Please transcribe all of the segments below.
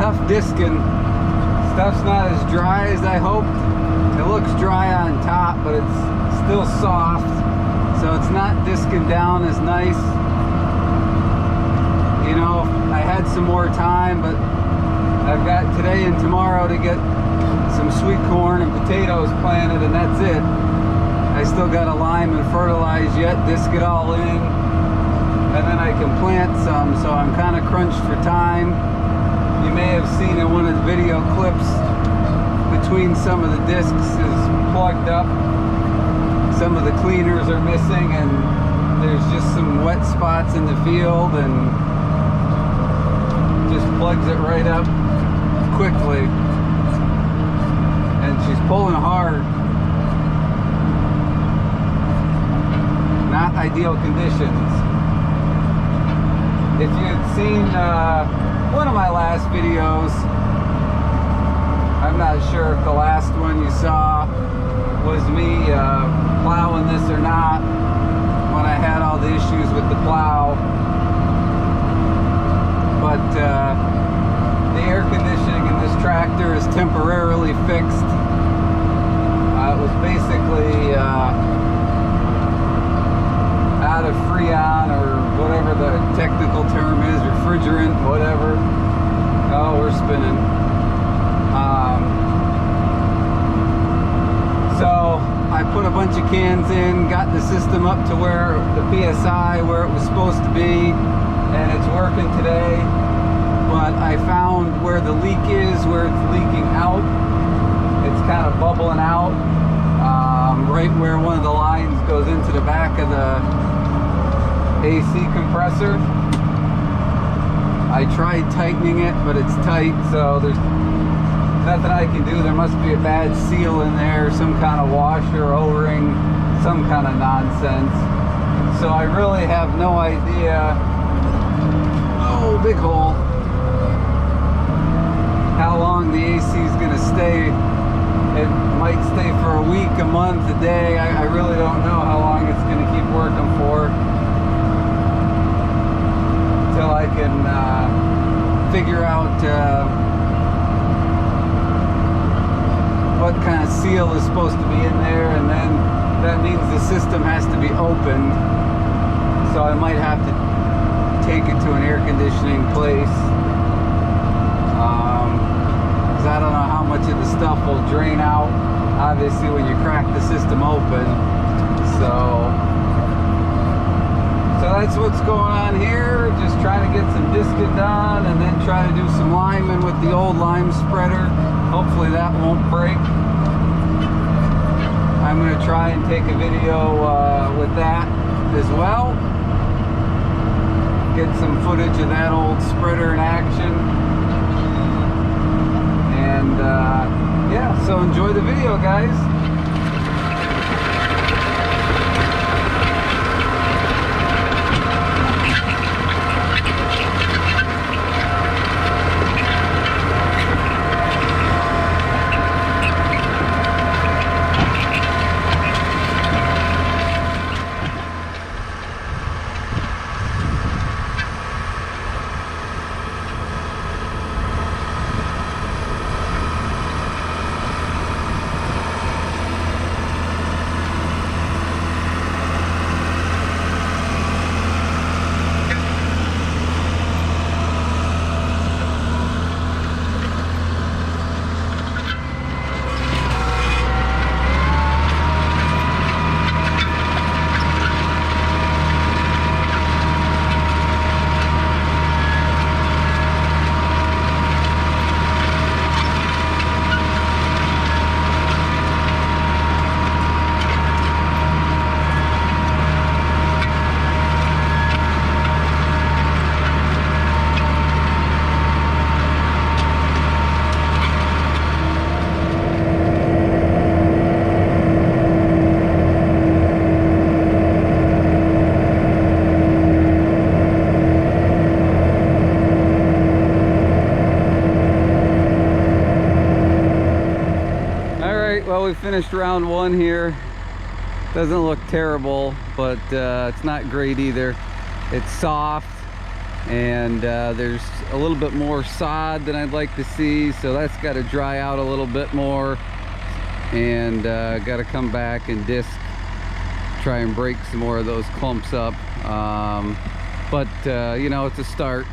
tough discing. Stuff's not as dry as I hoped. It looks dry on top, but it's still soft, so it's not discing down as nice. You know, I had some more time, but I've got today and tomorrow to get some sweet corn and potatoes planted, and that's it. I still got to lime and fertilize yet, disc it all in, and then I can plant some, so I'm kind of crunched for time. You may have seen in one of the video clips, between some of the discs is plugged up. Some of the cleaners are missing, and there's just some wet spots in the field, and just plugs it right up quickly. And she's pulling hard. Not ideal conditions. If you had seen one of my last videos, I'm not sure if the last one you saw was me plowing this or not, when I had all the issues with the plow. But the air conditioning in this tractor is temporarily fixed. It was basically out of Freon, or whatever the technical term is, refrigerant, whatever. Oh, we're spinning. So I put a bunch of cans in, got the system up to where the PSI where it was supposed to be, and it's working today. But I found where the leak is, where it's leaking out. It's kind of bubbling out, right where one of the lines goes into the back of the AC compressor. I tried tightening it, but it's tight, so there's nothing I can do. There must be a bad seal in there, some kind of washer, O-ring, some kind of nonsense. So I really have no idea, oh, big hole, how long the AC is going to stay. It might stay for a week, a month, a day. I really don't know how long it's going to keep working for, until I can figure out what kind of seal is supposed to be in there, and then that means the system has to be opened, so I might have to take it to an air conditioning place, because I don't know how much of the stuff will drain out, obviously, when you crack the system open. So that's what's going on here. Just trying to get some discing done, and then try to do some liming with the old lime spreader. Hopefully that won't break. I'm going to try and take a video with that as well. Get some footage of that old spreader in action. And yeah, so enjoy the video, guys. Well, we finished round one here. Doesn't look terrible, but it's not great either. It's soft. and there's a little bit more sod than I'd like to see, so that's got to dry out a little bit more, and got to come back and disc, try and break some more of those clumps up. But you know, it's a start.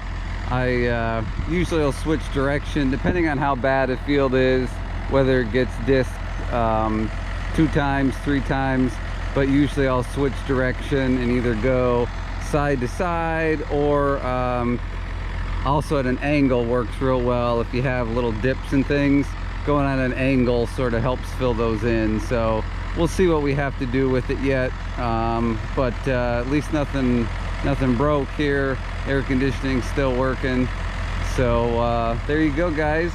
I usually will switch direction depending on how bad a field is, whether it gets disced 2 times, 3 times, but usually I'll switch direction and either go side to side, or also at an angle works real well. If you have little dips and things, going at an angle sort of helps fill those in. So we'll see what we have to do with it yet, but at least nothing broke here. Air conditioning still working. So there you go, guys.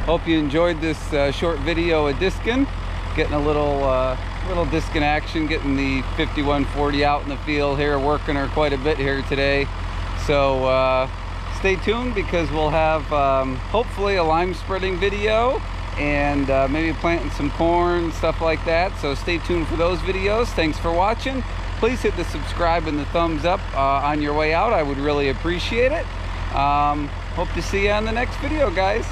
Hope you enjoyed this short video of discing, getting a little discing action, getting the 5140 out in the field here, working her quite a bit here today. So stay tuned, because we'll have hopefully a lime spreading video, and maybe planting some corn, stuff like that. So stay tuned for those videos. Thanks for watching. Please hit the subscribe and the thumbs up on your way out. I would really appreciate it. Hope to see you on the next video, guys.